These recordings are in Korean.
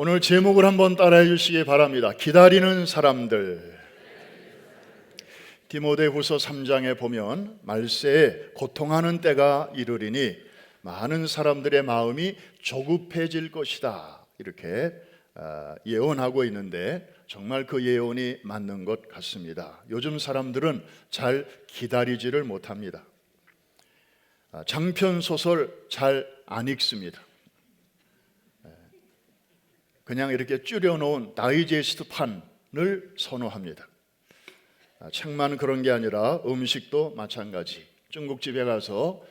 오늘 제목을 한번 따라해 주시기 바랍니다. 기다리는 사람들. 디모데후서 3장에 보면 말세에 고통하는 때가 이르리니 많은 사람들의 마음이 조급해질 것이다, 이렇게 예언하고 있는데 정말 그 예언이 맞는 것 같습니다. 요즘 사람들은 잘 기다리지를 못합니다. 장편 소설 잘 안 읽습니다. 그냥 이렇게 줄여놓은 다이제스트 판을 선호합니다. 책만 그런 게 아니라 음식도 마찬가지. 중국집에 가서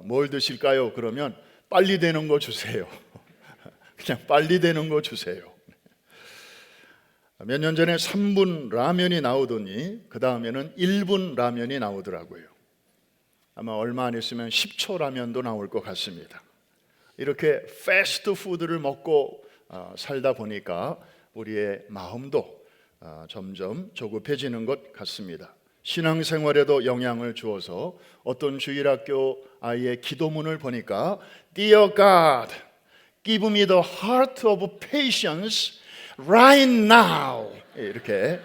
뭘 드실까요? 그러면 빨리 되는 거 주세요. 그냥 빨리 되는 거 주세요. 몇 년 전에 3분 라면이 나오더니 그 다음에는 1분 라면이 나오더라고요. 아마 얼마 안 있으면 10초 라면도 나올 것 같습니다. 이렇게 패스트푸드를 먹고 살다 보니까 우리의 마음도 점점 조급해지는 것 같습니다. 신앙생활에도 영향을 주어서 어떤 주일학교 아이의 기도문을 보니까 Dear God, give me the heart of patience right now. 이렇게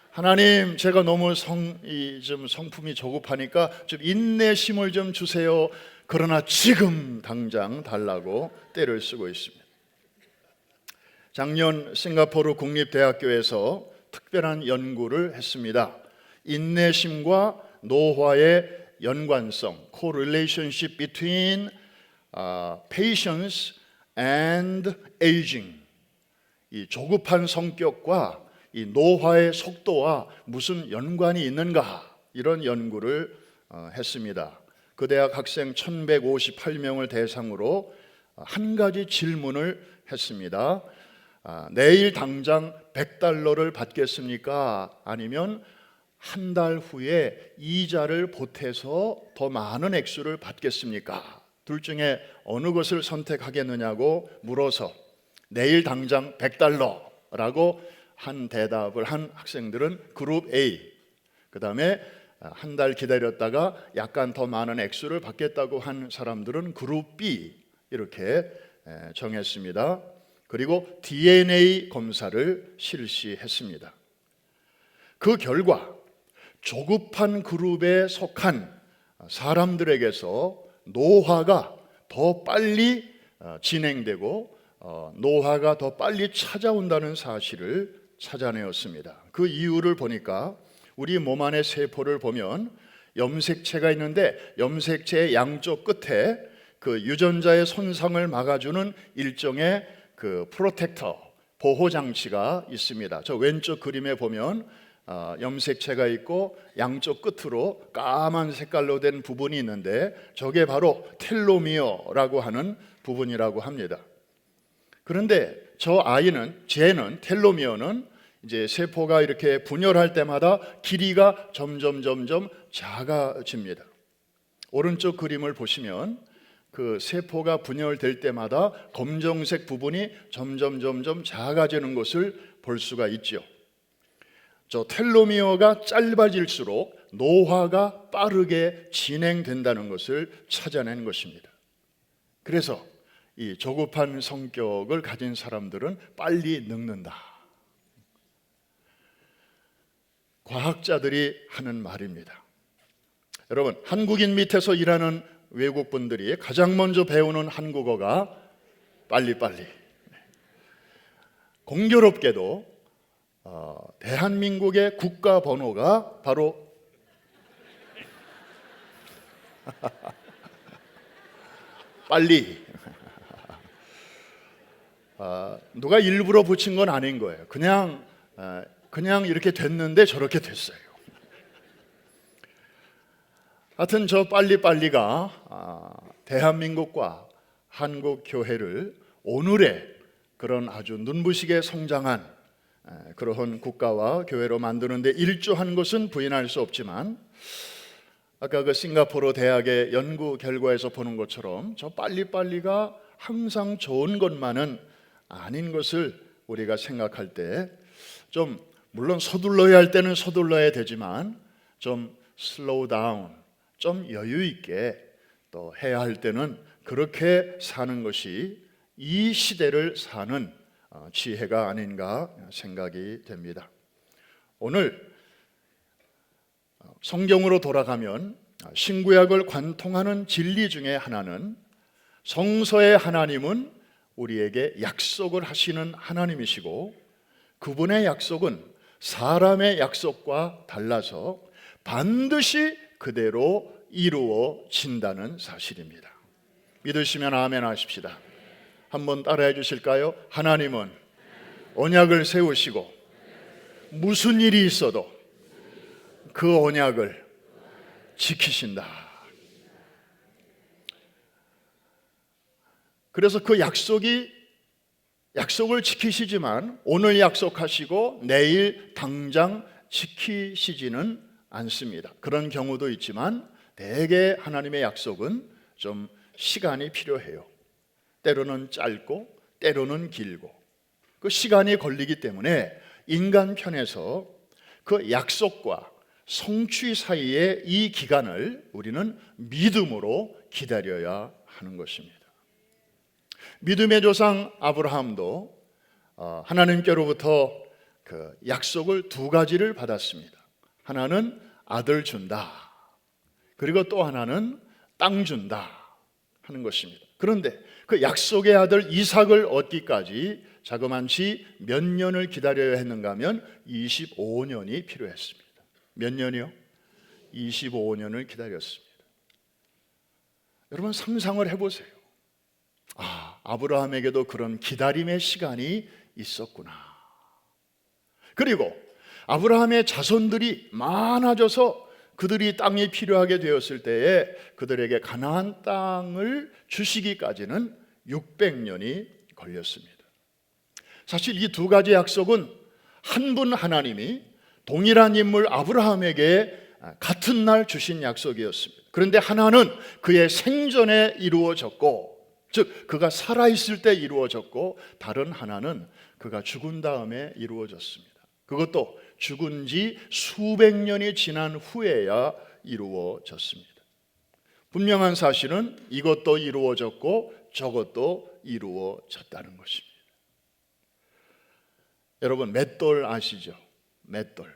하나님, 제가 너무 좀 성품이 조급하니까 좀 인내심을 좀 주세요. 그러나 지금 당장 달라고 떼를 쓰고 있습니다. 작년 싱가포르 국립대학교에서 특별한 연구를 했습니다. 인내심과 노화의 연관성, correlationship between patience and aging. 이 조급한 성격과 이 노화의 속도와 무슨 연관이 있는가, 이런 연구를 했습니다. 그 대학 학생 1158명을 대상으로 한 가지 질문을 했습니다. 내일 당장 $100를 받겠습니까? 아니면 한 달 후에 이자를 보태서 더 많은 액수를 받겠습니까? 둘 중에 어느 것을 선택하겠느냐고 물어서 내일 당장 $100라고 한 대답을 한 학생들은 그룹 A, 그 다음에 한 달 기다렸다가 약간 더 많은 액수를 받겠다고 한 사람들은 그룹 B, 이렇게 정했습니다. 그리고 DNA 검사를 실시했습니다. 그 결과 조급한 그룹에 속한 사람들에게서 노화가 더 빨리 진행되고 노화가 더 빨리 찾아온다는 사실을 찾아내었습니다. 그 이유를 보니까 우리 몸 안의 세포를 보면 염색체가 있는데 염색체의 양쪽 끝에 그 유전자의 손상을 막아주는 일종의 그 프로텍터, 보호 장치가 있습니다. 저 왼쪽 그림에 보면 염색체가 있고 양쪽 끝으로 까만 색깔로 된 부분이 있는데 저게 바로 텔로미어라고 하는 부분이라고 합니다. 그런데 쟤는 텔로미어는 이제 세포가 이렇게 분열할 때마다 길이가 점점 작아집니다. 오른쪽 그림을 보시면 그 세포가 분열될 때마다 검정색 부분이 점점 작아지는 것을 볼 수가 있죠. 저 텔로미어가 짧아질수록 노화가 빠르게 진행된다는 것을 찾아낸 것입니다. 그래서 이 조급한 성격을 가진 사람들은 빨리 늙는다. 과학자들이 하는 말입니다. 여러분, 한국인 밑에서 일하는 외국분들이 가장 먼저 배우는 한국어가 빨리빨리. 공교롭게도 대한민국의 국가 번호가 바로 빨리. 누가 일부러 붙인 건 아닌 거예요. 그냥 이렇게 됐는데 저렇게 됐어요. 하여튼 저 빨리빨리가 대한민국과 한국 교회를 오늘의 그런 아주 눈부시게 성장한 그러한 국가와 교회로 만드는데 일조한 것은 부인할 수 없지만, 아까 그 싱가포르 대학의 연구 결과에서 보는 것처럼 저 빨리빨리가 항상 좋은 것만은 아닌 것을 우리가 생각할 때 좀, 물론 서둘러야 할 때는 서둘러야 되지만 좀 슬로우 다운, 좀 여유 있게 또 해야 할 때는 그렇게 사는 것이 이 시대를 사는 지혜가 아닌가 생각이 됩니다. 오늘 성경으로 돌아가면 신구약을 관통하는 진리 중에 하나는 성서의 하나님은 우리에게 약속을 하시는 하나님이시고 그분의 약속은 사람의 약속과 달라서 반드시 그대로 이루어진다는 사실입니다. 믿으시면 아멘 하십시다. 한번 따라해 주실까요? 하나님은 언약을 세우시고 무슨 일이 있어도 그 언약을 지키신다. 그래서 그 약속을 지키시지만 오늘 약속하시고 내일 당장 지키시지는 않습니다. 그런 경우도 있지만 대개 하나님의 약속은 좀 시간이 필요해요. 때로는 짧고 때로는 길고 그 시간이 걸리기 때문에 인간 편에서 그 약속과 성취 사이의 이 기간을 우리는 믿음으로 기다려야 하는 것입니다. 믿음의 조상 아브라함도 하나님께로부터 그 약속을 두 가지를 받았습니다. 하나는 아들 준다. 그리고 또 하나는 땅 준다 하는 것입니다. 그런데 그 약속의 아들 이삭을 얻기까지 자그만치 몇 년을 기다려야 했는가 하면 25년이 필요했습니다. 몇 년이요? 25년을 기다렸습니다. 여러분 상상을 해보세요. 아브라함에게도 그런 기다림의 시간이 있었구나. 그리고 아브라함의 자손들이 많아져서 그들이 땅이 필요하게 되었을 때에 그들에게 가나안 땅을 주시기까지는 600년이 걸렸습니다. 사실 이 두 가지 약속은 한 분 하나님이 동일한 인물 아브라함에게 같은 날 주신 약속이었습니다. 그런데 하나는 그의 생전에 이루어졌고, 즉 그가 살아있을 때 이루어졌고, 다른 하나는 그가 죽은 다음에 이루어졌습니다. 그것도 죽은 지 수백 년이 지난 후에야 이루어졌습니다. 분명한 사실은 이것도 이루어졌고 저것도 이루어졌다는 것입니다. 여러분 맷돌 아시죠? 맷돌.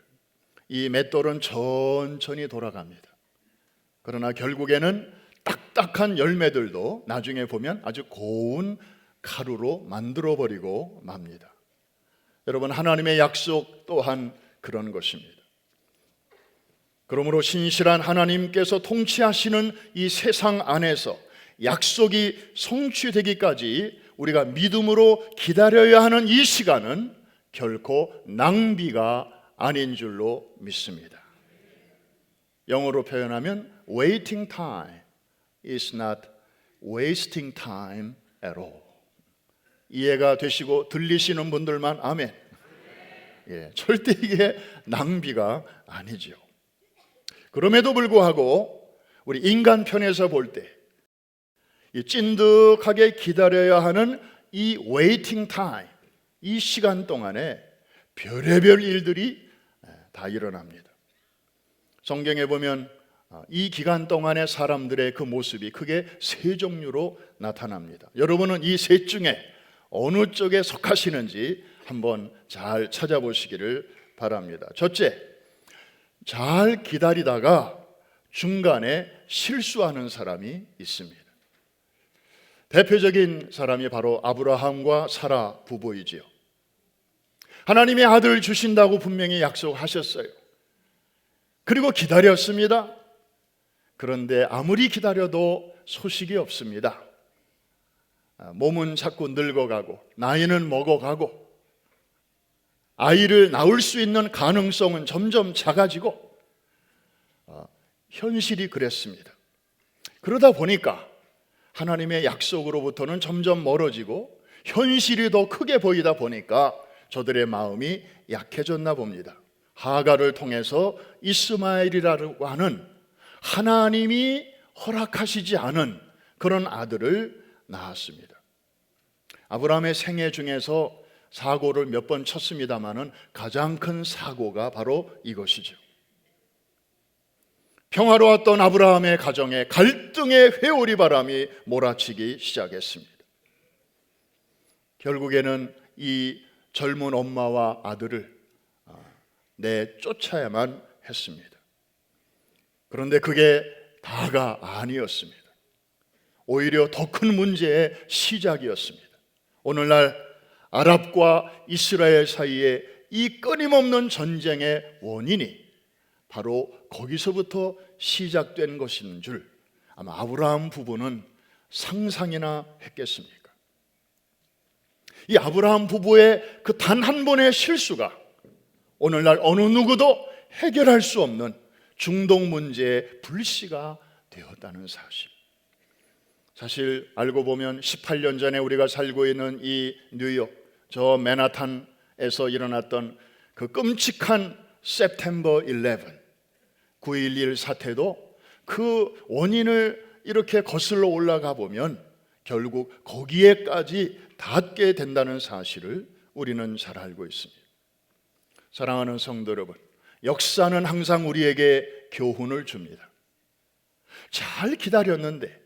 이 맷돌은 천천히 돌아갑니다. 그러나 결국에는 딱딱한 열매들도 나중에 보면 아주 고운 가루로 만들어버리고 맙니다. 여러분 하나님의 약속 또한 그런 것입니다. 그러므로 신실한 하나님께서 통치하시는 이 세상 안에서 약속이 성취되기까지 우리가 믿음으로 기다려야 하는 이 시간은 결코 낭비가 아닌 줄로 믿습니다. 영어로 표현하면 waiting time is not wasting time at all. 이해가 되시고 들리시는 분들만 아멘. 절대 이게 낭비가 아니죠. 그럼에도 불구하고 우리 인간 편에서 볼 때 이 찐득하게 기다려야 하는 이 waiting time, 이 시간 동안에 별의별 일들이 다 일어납니다. 성경에 보면 이 기간 동안의 사람들의 그 모습이 크게 세 종류로 나타납니다. 여러분은 이 셋 중에 어느 쪽에 속하시는지 한번 잘 찾아보시기를 바랍니다. 첫째, 잘 기다리다가 중간에 실수하는 사람이 있습니다. 대표적인 사람이 바로 아브라함과 사라 부부이지요. 하나님의 아들을 주신다고 분명히 약속하셨어요. 그리고 기다렸습니다. 그런데 아무리 기다려도 소식이 없습니다. 몸은 자꾸 늙어가고 나이는 먹어가고 아이를 낳을 수 있는 가능성은 점점 작아지고 현실이 그랬습니다. 그러다 보니까 하나님의 약속으로부터는 점점 멀어지고 현실이 더 크게 보이다 보니까 저들의 마음이 약해졌나 봅니다. 하가를 통해서 이스마엘이라고 하는 하나님이 허락하시지 않은 그런 아들을 낳았습니다. 아브라함의 생애 중에서 사고를 몇 번 쳤습니다마는 가장 큰 사고가 바로 이것이죠. 평화로웠던 아브라함의 가정에 갈등의 회오리 바람이 몰아치기 시작했습니다. 결국에는 이 젊은 엄마와 아들을 내쫓아야만 했습니다. 그런데 그게 다가 아니었습니다. 오히려 더 큰 문제의 시작이었습니다. 오늘날 아랍과 이스라엘 사이에 이 끊임없는 전쟁의 원인이 바로 거기서부터 시작된 것인 줄 아마 아브라함 부부는 상상이나 했겠습니까? 이 아브라함 부부의 그 단 한 번의 실수가 오늘날 어느 누구도 해결할 수 없는 중동 문제의 불씨가 되었다는 사실. 사실 알고 보면 18년 전에 우리가 살고 있는 이 뉴욕, 저 맨하탄에서 일어났던 그 끔찍한 September 11, 9.11 사태도 그 원인을 이렇게 거슬러 올라가 보면 결국 거기에까지 닿게 된다는 사실을 우리는 잘 알고 있습니다. 사랑하는 성도 여러분, 역사는 항상 우리에게 교훈을 줍니다. 잘 기다렸는데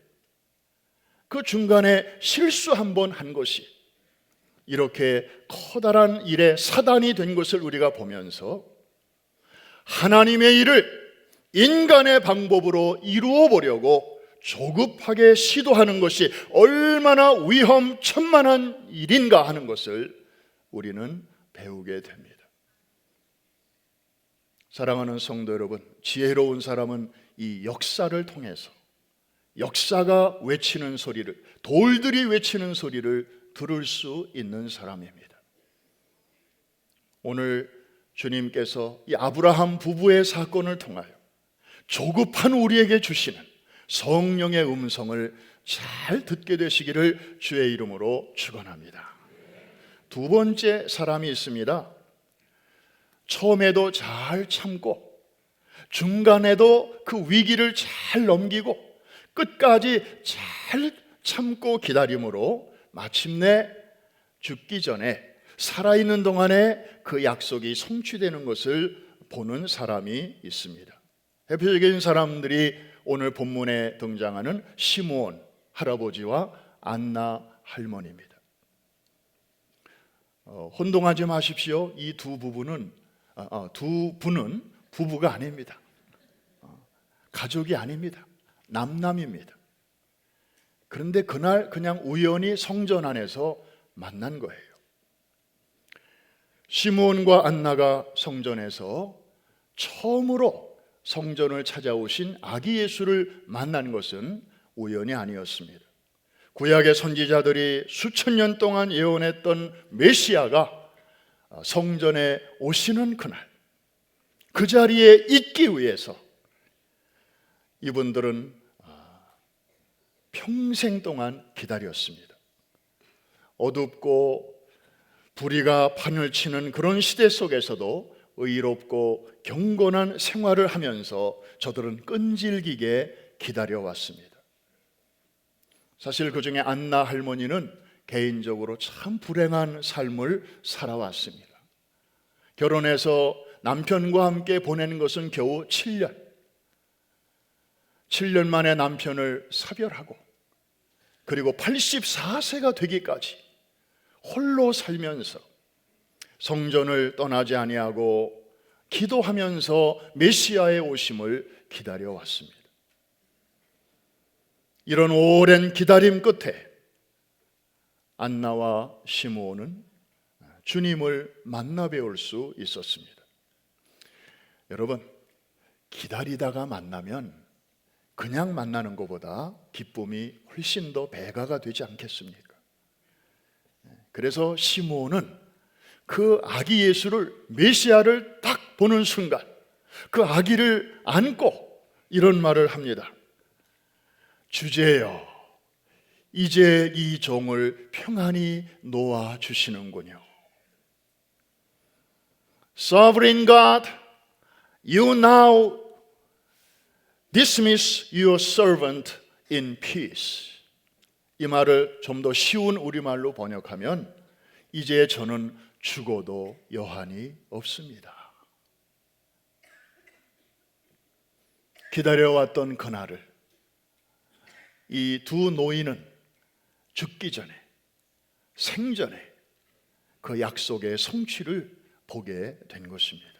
그 중간에 실수 한 번 한 것이 이렇게 커다란 일의 사단이 된 것을 우리가 보면서 하나님의 일을 인간의 방법으로 이루어 보려고 조급하게 시도하는 것이 얼마나 위험천만한 일인가 하는 것을 우리는 배우게 됩니다. 사랑하는 성도 여러분, 지혜로운 사람은 이 역사를 통해서 역사가 외치는 소리를, 돌들이 외치는 소리를 들을 수 있는 사람입니다. 오늘 주님께서 이 아브라함 부부의 사건을 통하여 조급한 우리에게 주시는 성령의 음성을 잘 듣게 되시기를 주의 이름으로 축원합니다. 두 번째 사람이 있습니다. 처음에도 잘 참고 중간에도 그 위기를 잘 넘기고 끝까지 잘 참고 기다림으로 마침내 죽기 전에 살아있는 동안에 그 약속이 성취되는 것을 보는 사람이 있습니다. 대표적인 사람들이 오늘 본문에 등장하는 시므온 할아버지와 안나 할머니입니다. 혼동하지 마십시오. 이 두 분은 부부가 아닙니다. 가족이 아닙니다. 남남입니다. 그런데 그날 그냥 우연히 성전 안에서 만난 거예요. 시므온과 안나가 성전에서 처음으로 성전을 찾아오신 아기 예수를 만난 것은 우연이 아니었습니다. 구약의 선지자들이 수천 년 동안 예언했던 메시아가 성전에 오시는 그날, 그 자리에 있기 위해서 이분들은 평생 동안 기다렸습니다. 어둡고 불의가 판을 치는 그런 시대 속에서도 의롭고 경건한 생활을 하면서 저들은 끈질기게 기다려왔습니다. 사실 그 중에 안나 할머니는 개인적으로 참 불행한 삶을 살아왔습니다. 결혼해서 남편과 함께 보내는 것은 겨우 7년. 7년 만에 남편을 사별하고 그리고 84세가 되기까지 홀로 살면서 성전을 떠나지 아니하고 기도하면서 메시아의 오심을 기다려왔습니다. 이런 오랜 기다림 끝에 안나와 시므온은 주님을 만나 뵈올 수 있었습니다. 여러분, 기다리다가 만나면 그냥 만나는 것보다 기쁨이 훨씬 더 배가가 되지 않겠습니까? 그래서 시므온은 그 아기 예수를, 메시아를 딱 보는 순간 그 아기를 안고 이런 말을 합니다. 주제여, 이제 이 종을 평안히 놓아 주시는군요. Sovereign God, you now dismiss your servant in peace. 이 말을 좀 더 쉬운 우리말로 번역하면 이제 저는 죽어도 여한이 없습니다. 기다려왔던 그날을 이 두 노인은 죽기 전에, 생전에 그 약속의 성취를 보게 된 것입니다.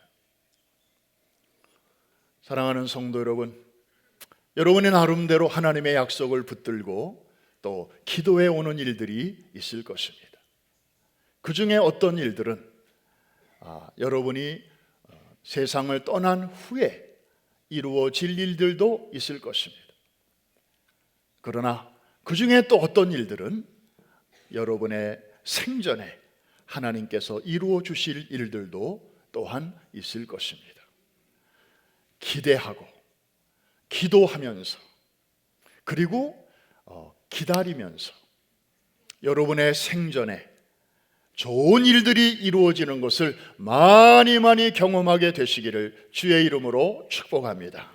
사랑하는 성도 여러분, 여러분의 나름대로 하나님의 약속을 붙들고 또 기도해 오는 일들이 있을 것입니다. 그 중에 어떤 일들은 여러분이 세상을 떠난 후에 이루어질 일들도 있을 것입니다. 그러나 그 중에 또 어떤 일들은 여러분의 생전에 하나님께서 이루어 주실 일들도 또한 있을 것입니다. 기대하고 기도하면서 그리고 기다리면서 여러분의 생전에 좋은 일들이 이루어지는 것을 많이 경험하게 되시기를 주의 이름으로 축복합니다.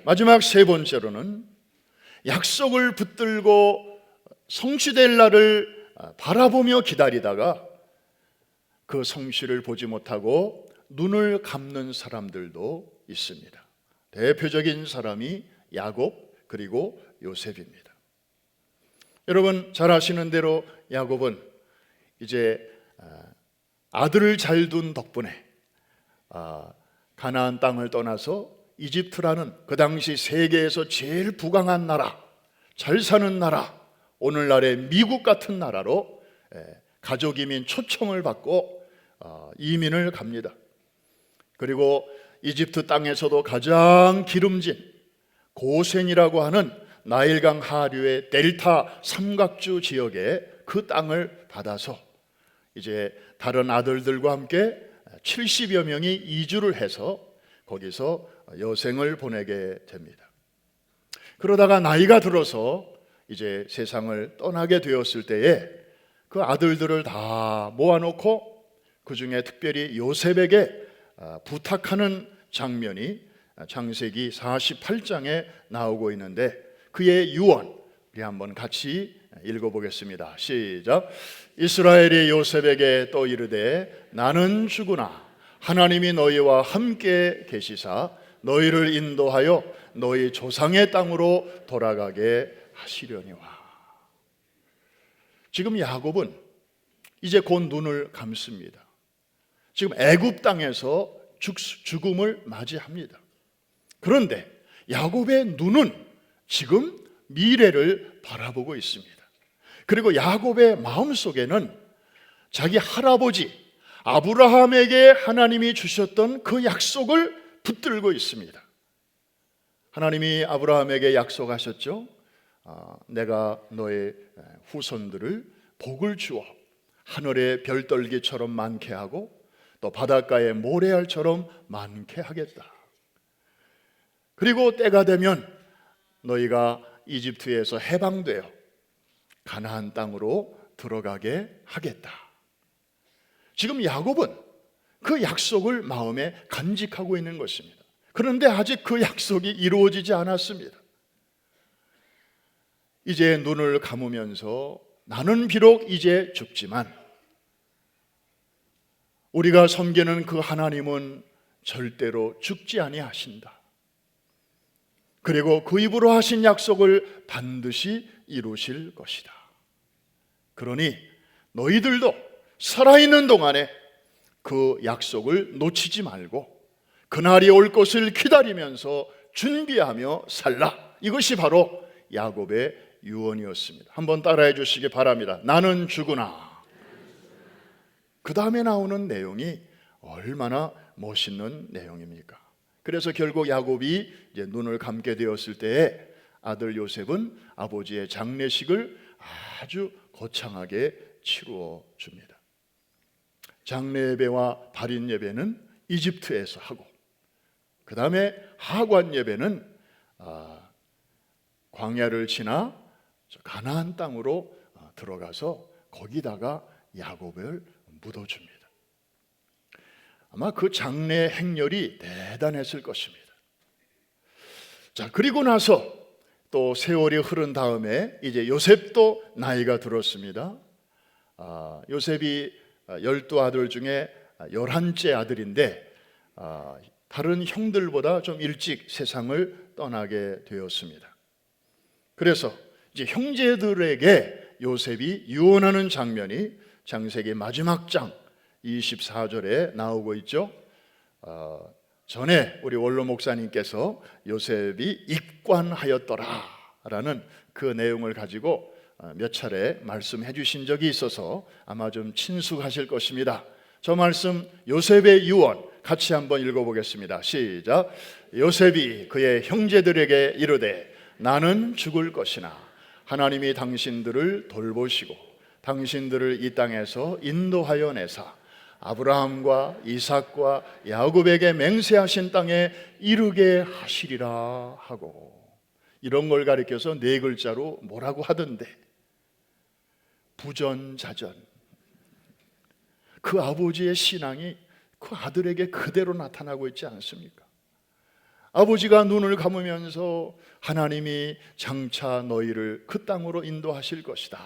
마지막 세 번째로는 약속을 붙들고 성취될 날을 바라보며 기다리다가 그 성취를 보지 못하고 눈을 감는 사람들도 있습니다. 대표적인 사람이 야곱 그리고 요셉입니다. 여러분 잘 아시는 대로 야곱은 이제 아들을 잘 둔 덕분에 가나안 땅을 떠나서 이집트라는 그 당시 세계에서 제일 부강한 나라, 잘 사는 나라, 오늘날의 미국 같은 나라로 가족 이민 초청을 받고 이민을 갑니다. 그리고 이집트 땅에서도 가장 기름진 고센이라고 하는 나일강 하류의 델타 삼각주 지역에 그 땅을 받아서 이제 다른 아들들과 함께 70여 명이 이주를 해서 거기서 여생을 보내게 됩니다. 그러다가 나이가 들어서 이제 세상을 떠나게 되었을 때에 그 아들들을 다 모아놓고 그 중에 특별히 요셉에게 부탁하는 장면이 창세기 48장에 나오고 있는데 그의 유언 우리 한번 같이 읽어보겠습니다. 시작. 이스라엘이 요셉에게 또 이르되 나는 죽으나 하나님이 너희와 함께 계시사 너희를 인도하여 너희 조상의 땅으로 돌아가게 하시려니와. 지금 야곱은 이제 곧 눈을 감습니다. 지금 애굽 땅에서 죽음을 맞이합니다. 그런데 야곱의 눈은 지금 미래를 바라보고 있습니다. 그리고 야곱의 마음속에는 자기 할아버지 아브라함에게 하나님이 주셨던 그 약속을 붙들고 있습니다. 하나님이 아브라함에게 약속하셨죠. 내가 너의 후손들을 복을 주어 하늘의 별떨기처럼 많게 하고 또 바닷가의 모래알처럼 많게 하겠다. 그리고 때가 되면 너희가 이집트에서 해방되어 가나안 땅으로 들어가게 하겠다. 지금 야곱은 그 약속을 마음에 간직하고 있는 것입니다. 그런데 아직 그 약속이 이루어지지 않았습니다. 이제 눈을 감으면서 나는 비록 이제 죽지만 우리가 섬기는 그 하나님은 절대로 죽지 아니하신다. 그리고 그 입으로 하신 약속을 반드시 이루실 것이다. 그러니 너희들도 살아있는 동안에 그 약속을 놓치지 말고 그날이 올 것을 기다리면서 준비하며 살라. 이것이 바로 야곱의 유언이었습니다. 한번 따라해 주시기 바랍니다. 나는 죽으나. 그 다음에 나오는 내용이 얼마나 멋있는 내용입니까? 그래서 결국 야곱이 이제 눈을 감게 되었을 때에 아들 요셉은 아버지의 장례식을 아주 거창하게 치루어 줍니다. 장례 예배와 발인 예배는 이집트에서 하고 그 다음에 하관 예배는 광야를 지나 가나안 땅으로 들어가서 거기다가 야곱을 묻어줍니다. 아마 그 장례 행렬이 대단했을 것입니다. 자, 그리고 나서 또 세월이 흐른 다음에 이제 요셉도 나이가 들었습니다. 요셉이 12아들 중에 11째 아들인데 다른 형들보다 좀 일찍 세상을 떠나게 되었습니다. 그래서 이제 형제들에게 요셉이 유언하는 장면이 창세기 마지막 장 24절에 나오고 있죠. 전에 우리 원로 목사님께서 요셉이 입관하였더라라는 그 내용을 가지고 몇 차례 말씀해 주신 적이 있어서 아마 좀 친숙하실 것입니다. 저 말씀 요셉의 유언 같이 한번 읽어보겠습니다. 시작. 요셉이 그의 형제들에게 이르되 나는 죽을 것이나 하나님이 당신들을 돌보시고 당신들을 이 땅에서 인도하여 내사 아브라함과 이삭과 야곱에게 맹세하신 땅에 이르게 하시리라 하고, 이런 걸 가리켜서 네 글자로 뭐라고 하던데, 부전자전. 그 아버지의 신앙이 그 아들에게 그대로 나타나고 있지 않습니까? 아버지가 눈을 감으면서 하나님이 장차 너희를 그 땅으로 인도하실 것이다.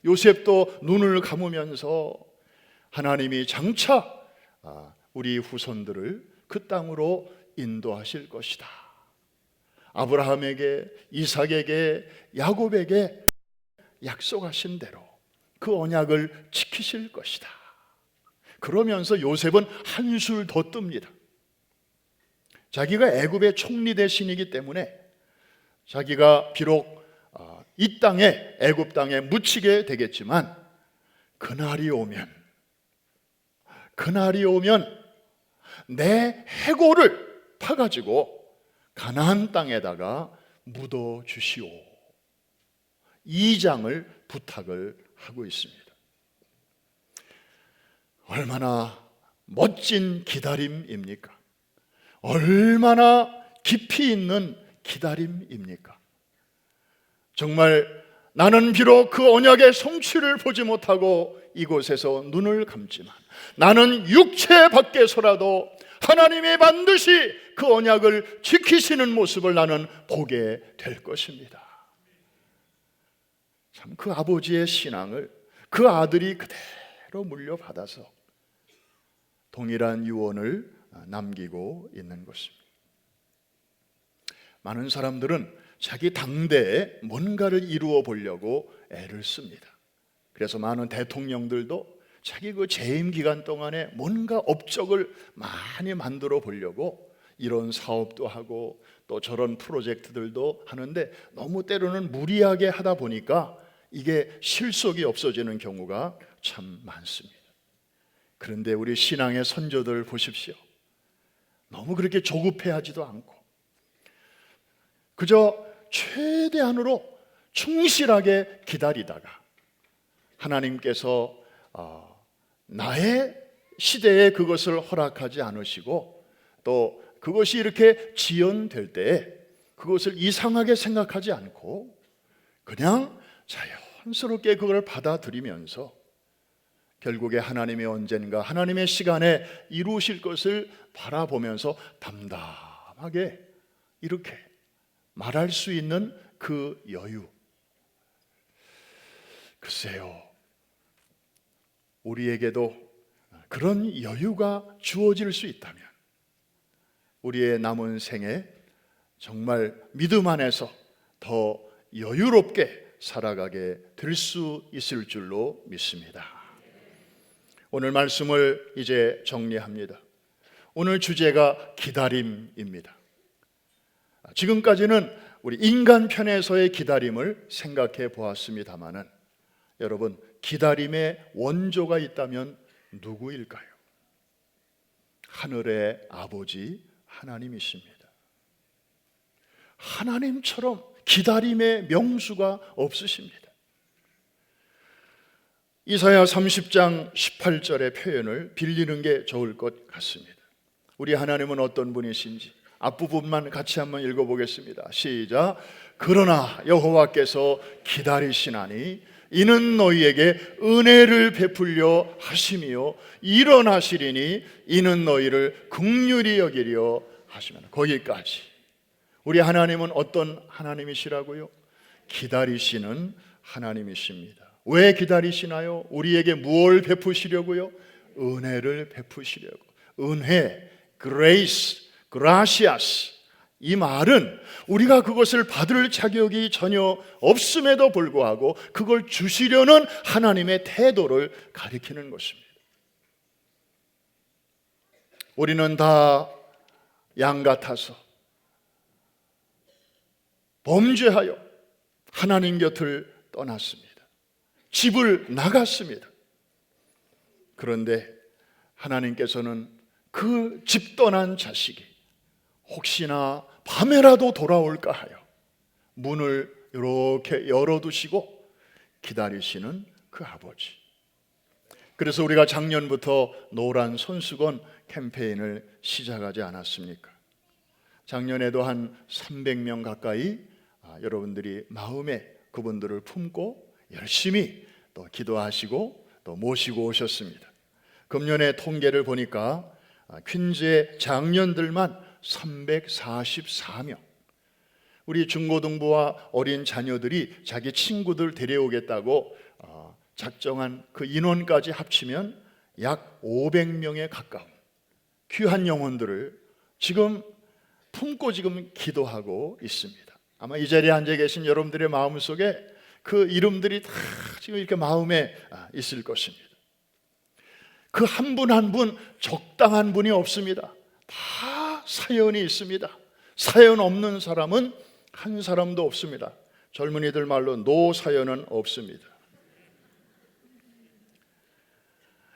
요셉도 눈을 감으면서 하나님이 장차 우리 후손들을 그 땅으로 인도하실 것이다. 아브라함에게, 이삭에게, 야곱에게 약속하신 대로 그 언약을 지키실 것이다. 그러면서 요셉은 한술 더 뜹니다. 자기가 애굽의 총리 대신이기 때문에 자기가 비록 이 땅에, 애굽 땅에 묻히게 되겠지만 그날이 오면 내 해골을 파가지고 가나안 땅에다가 묻어 주시오. 이 장을 부탁을 하고 있습니다. 얼마나 멋진 기다림입니까? 얼마나 깊이 있는 기다림입니까? 정말 나는 비록 그 언약의 성취를 보지 못하고 이곳에서 눈을 감지만 나는 육체 밖에서라도 하나님이 반드시 그 언약을 지키시는 모습을 나는 보게 될 것입니다. 참, 그 아버지의 신앙을 그 아들이 그대로 물려받아서 동일한 유언을 남기고 있는 것입니다. 많은 사람들은 자기 당대에 뭔가를 이루어 보려고 애를 씁니다. 그래서 많은 대통령들도 자기 그 재임 기간 동안에 뭔가 업적을 많이 만들어 보려고 이런 사업도 하고 또 저런 프로젝트들도 하는데, 너무 때로는 무리하게 하다 보니까 이게 실속이 없어지는 경우가 참 많습니다. 그런데 우리 신앙의 선조들 보십시오. 너무 그렇게 조급해하지도 않고 그저 최대한으로 충실하게 기다리다가 하나님께서 나의 시대에 그것을 허락하지 않으시고 또 그것이 이렇게 지연될 때 그것을 이상하게 생각하지 않고 그냥 자연스럽게 그걸 받아들이면서 결국에 하나님이 언젠가 하나님의 시간에 이루실 것을 바라보면서 담담하게 이렇게 말할 수 있는 그 여유. 글쎄요, 우리에게도 그런 여유가 주어질 수 있다면 우리의 남은 생에 정말 믿음 안에서 더 여유롭게 살아가게 될 수 있을 줄로 믿습니다. 오늘 말씀을 이제 정리합니다. 오늘 주제가 기다림입니다. 지금까지는 우리 인간 편에서의 기다림을 생각해 보았습니다마는 여러분, 기다림의 원조가 있다면 누구일까요? 하늘의 아버지 하나님이십니다. 하나님처럼 기다림의 명수가 없으십니다. 이사야 30장 18절의 표현을 빌리는 게 좋을 것 같습니다. 우리 하나님은 어떤 분이신지 앞부분만 같이 한번 읽어보겠습니다. 시작. 그러나 여호와께서 기다리시나니 이는 너희에게 은혜를 베풀려 하심이요 일어나시리니 이는 너희를 긍휼히 여기려 하시면. 거기까지. 우리 하나님은 어떤 하나님이시라고요? 기다리시는 하나님이십니다. 왜 기다리시나요? 우리에게 무엇을 베푸시려고요? 은혜를 베푸시려고. 은혜, grace, gracias, 이 말은 우리가 그것을 받을 자격이 전혀 없음에도 불구하고 그걸 주시려는 하나님의 태도를 가리키는 것입니다. 우리는 다 양 같아서 범죄하여 하나님 곁을 떠났습니다. 집을 나갔습니다. 그런데 하나님께서는 그 집 떠난 자식이 혹시나 밤에라도 돌아올까 하여 문을 이렇게 열어두시고 기다리시는 그 아버지. 그래서 우리가 작년부터 노란 손수건 캠페인을 시작하지 않았습니까? 작년에도 한 300명 가까이 여러분들이 마음에 그분들을 품고 열심히 또 기도하시고 또 모시고 오셨습니다. 금년의 통계를 보니까 퀸즈의 장년들만 344명. 우리 중고등부와 어린 자녀들이 자기 친구들 데려오겠다고 작정한 그 인원까지 합치면 약 500명에 가까운 귀한 영혼들을 지금 품고 지금 기도하고 있습니다. 아마 이 자리에 앉아 계신 여러분들의 마음속에 그 이름들이 다 지금 이렇게 마음에 있을 것입니다. 그 한 분 한 분 적당한 분이 없습니다. 다 사연이 있습니다. 사연 없는 사람은 한 사람도 없습니다. 젊은이들 말로 노 사연은 없습니다.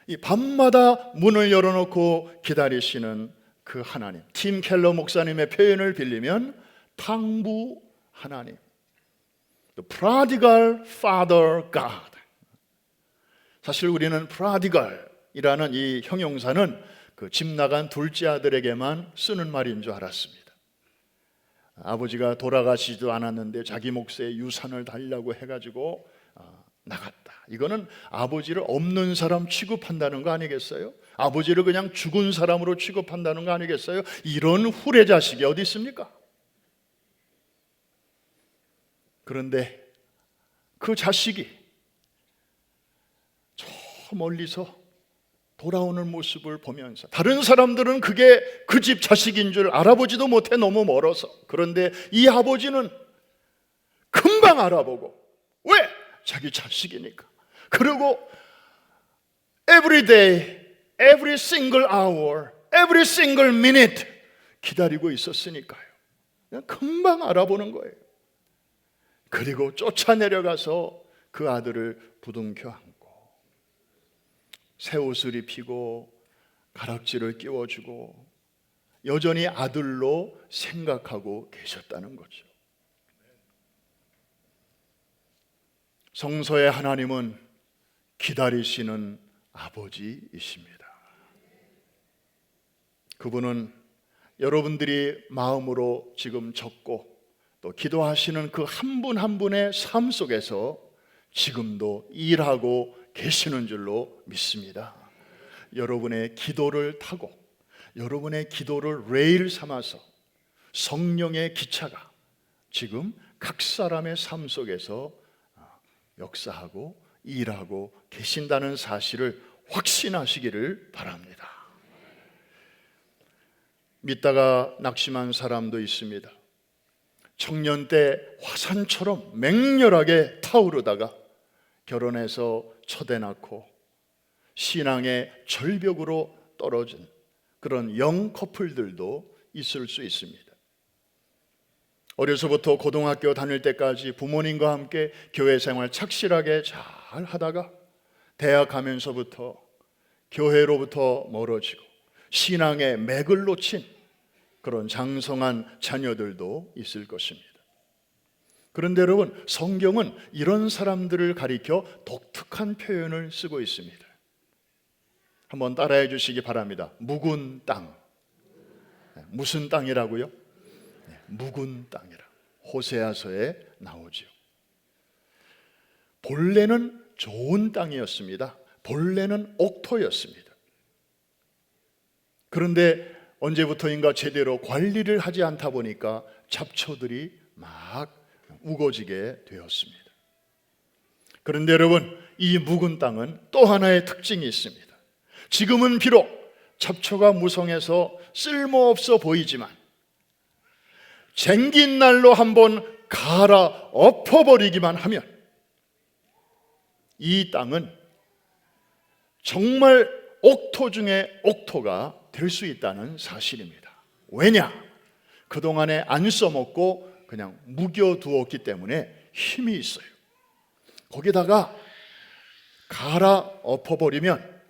이 밤마다 문을 열어놓고 기다리시는 그 하나님, 팀 켈러 목사님의 표현을 빌리면 탕부 하나님, The Prodigal Father God. 사실 우리는 prodigal이라는 이 형용사는 그 집 나간 둘째 아들에게만 쓰는 말인 줄 알았습니다. 아버지가 돌아가시지도 않았는데 자기 몫의 유산을 달라고 해가지고 나갔다. 이거는 아버지를 없는 사람 취급한다는 거 아니겠어요? 아버지를 그냥 죽은 사람으로 취급한다는 거 아니겠어요? 이런 후레자식이 어디 있습니까? 그런데 그 자식이 저 멀리서 돌아오는 모습을 보면서 다른 사람들은 그게 그 집 자식인 줄 알아보지도 못해, 너무 멀어서. 그런데 이 아버지는 금방 알아보고, 왜? 자기 자식이니까. 그리고 every day, every single hour, every single minute 기다리고 있었으니까요. 그냥 금방 알아보는 거예요. 그리고 쫓아내려가서 그 아들을 부둥켜 안고 새 옷을 입히고 가락지를 끼워주고 여전히 아들로 생각하고 계셨다는 거죠. 성서의 하나님은 기다리시는 아버지이십니다. 그분은 여러분들이 마음으로 지금 적고 또 기도하시는 그 한 분 한 분의 삶 속에서 지금도 일하고 계시는 줄로 믿습니다. 여러분의 기도를 타고 여러분의 기도를 레일 삼아서 성령의 기차가 지금 각 사람의 삶 속에서 역사하고 일하고 계신다는 사실을 확신하시기를 바랍니다. 믿다가 낙심한 사람도 있습니다. 청년 때 화산처럼 맹렬하게 타오르다가 결혼해서 첫애 낳고 신앙의 절벽으로 떨어진 그런 영 커플들도 있을 수 있습니다. 어려서부터 고등학교 다닐 때까지 부모님과 함께 교회 생활 착실하게 잘 하다가 대학 가면서부터 교회로부터 멀어지고 신앙의 맥을 놓친 그런 장성한 자녀들도 있을 것입니다. 그런데 여러분, 성경은 이런 사람들을 가리켜 독특한 표현을 쓰고 있습니다. 한번 따라해 주시기 바랍니다. 묵은 땅. 무슨 땅이라고요? 묵은 땅이라. 호세아서에 나오죠. 본래는 좋은 땅이었습니다. 본래는 옥토였습니다. 그런데 언제부터인가 제대로 관리를 하지 않다 보니까 잡초들이 막 우거지게 되었습니다. 그런데 여러분, 이 묵은 땅은 또 하나의 특징이 있습니다. 지금은 비록 잡초가 무성해서 쓸모없어 보이지만 쟁긴 날로 한번 갈아 엎어버리기만 하면 이 땅은 정말 옥토 중에 옥토가 될 수 있다는 사실입니다. 왜냐? 그동안에 안 써먹고 그냥 묵여두었기 때문에 힘이 있어요. 거기다가 갈아 엎어버리면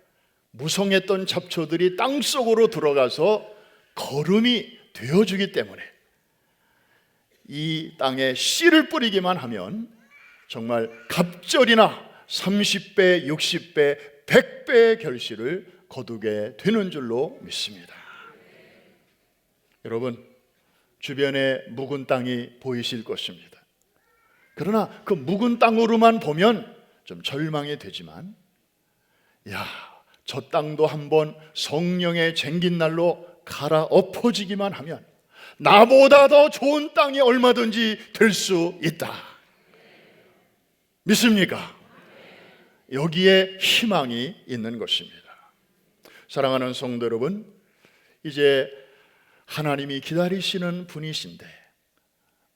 무성했던 잡초들이 땅속으로 들어가서 거름이 되어주기 때문에 이 땅에 씨를 뿌리기만 하면 정말 갑절이나 30배, 60배, 100배의 결실을 거두게 되는 줄로 믿습니다. 여러분, 주변에 묵은 땅이 보이실 것입니다. 그러나 그 묵은 땅으로만 보면 좀 절망이 되지만, 저 땅도 한번 성령의 쟁긴 날로 갈아 엎어지기만 하면 나보다 더 좋은 땅이 얼마든지 될 수 있다. 믿습니까? 여기에 희망이 있는 것입니다. 사랑하는 성도 여러분, 이제 하나님이 기다리시는 분이신데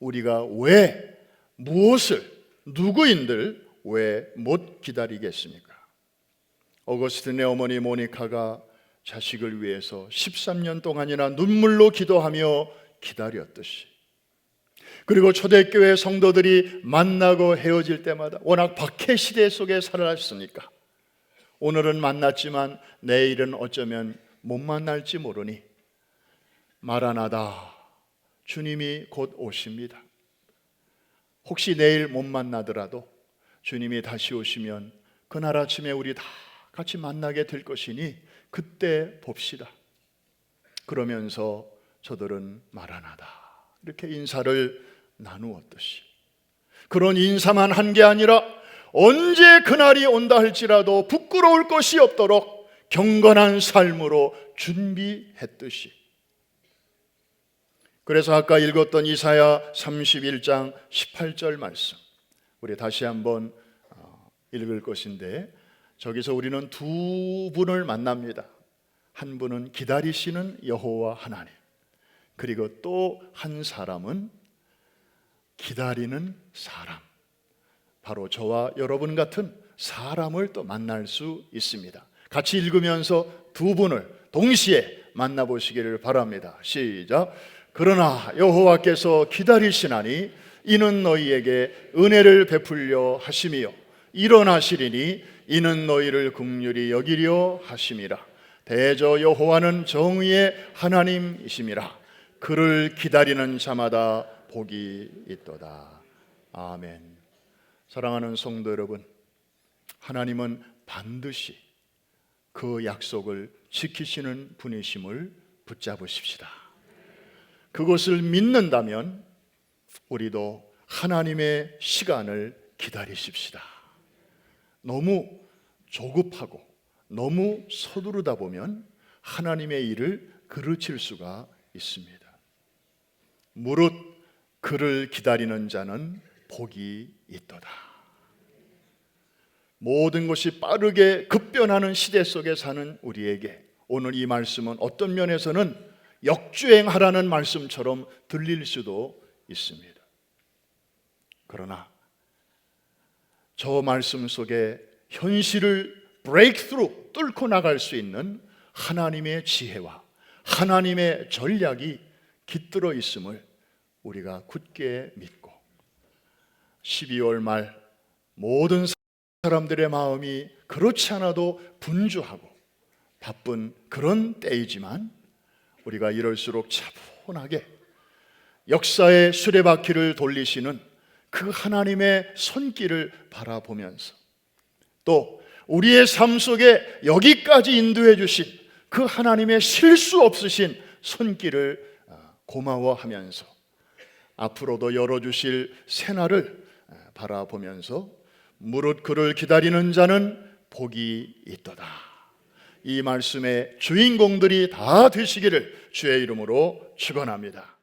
우리가 왜, 무엇을, 누구인들 왜 못 기다리겠습니까? 어거스틴의 어머니 모니카가 자식을 위해서 13년 동안이나 눈물로 기도하며 기다렸듯이, 그리고 초대교회 성도들이 만나고 헤어질 때마다 워낙 박해 시대 속에 살아왔으니까 오늘은 만났지만 내일은 어쩌면 못 만날지 모르니 마라나다, 주님이 곧 오십니다. 혹시 내일 못 만나더라도 주님이 다시 오시면 그날 아침에 우리 다 같이 만나게 될 것이니 그때 봅시다. 그러면서 저들은 마라나다 이렇게 인사를 나누었듯이, 그런 인사만 한 게 아니라 언제 그날이 온다 할지라도 부끄러울 것이 없도록 경건한 삶으로 준비했듯이, 그래서 아까 읽었던 이사야 31장 18절 말씀 우리 다시 한번 읽을 것인데, 저기서 우리는 두 분을 만납니다. 한 분은 기다리시는 여호와 하나님, 그리고 또 한 사람은 기다리는 사람, 바로 저와 여러분 같은 사람을 또 만날 수 있습니다. 같이 읽으면서 두 분을 동시에 만나보시기를 바랍니다. 시작. 그러나 여호와께서 기다리시나니 이는 너희에게 은혜를 베풀려 하심이요 일어나시리니 이는 너희를 긍휼히 여기려 하심이라. 대저 여호와는 정의의 하나님이심이라. 그를 기다리는 자마다 복이 있도다. 아멘. 사랑하는 성도 여러분, 하나님은 반드시 그 약속을 지키시는 분이심을 붙잡으십시다. 그것을 믿는다면 우리도 하나님의 시간을 기다리십시다. 너무 조급하고 너무 서두르다 보면 하나님의 일을 그르칠 수가 있습니다. 무릇 그를 기다리는 자는 복이 있도다. 모든 것이 빠르게 급변하는 시대 속에 사는 우리에게 오늘 이 말씀은 어떤 면에서는 역주행하라는 말씀처럼 들릴 수도 있습니다. 그러나 저 말씀 속에 현실을 브레이크스루, 뚫고 나갈 수 있는 하나님의 지혜와 하나님의 전략이 깃들어 있음을 우리가 굳게 믿고, 12월 말 모든 사람들의 마음이 그렇지 않아도 분주하고 바쁜 그런 때이지만 우리가 이럴수록 차분하게 역사의 수레바퀴를 돌리시는 그 하나님의 손길을 바라보면서, 또 우리의 삶 속에 여기까지 인도해 주신 그 하나님의 실수 없으신 손길을 고마워하면서 앞으로도 열어주실 새날을 바라보면서 무릇 그를 기다리는 자는 복이 있도다. 이 말씀의 주인공들이 다 되시기를 주의 이름으로 축원합니다.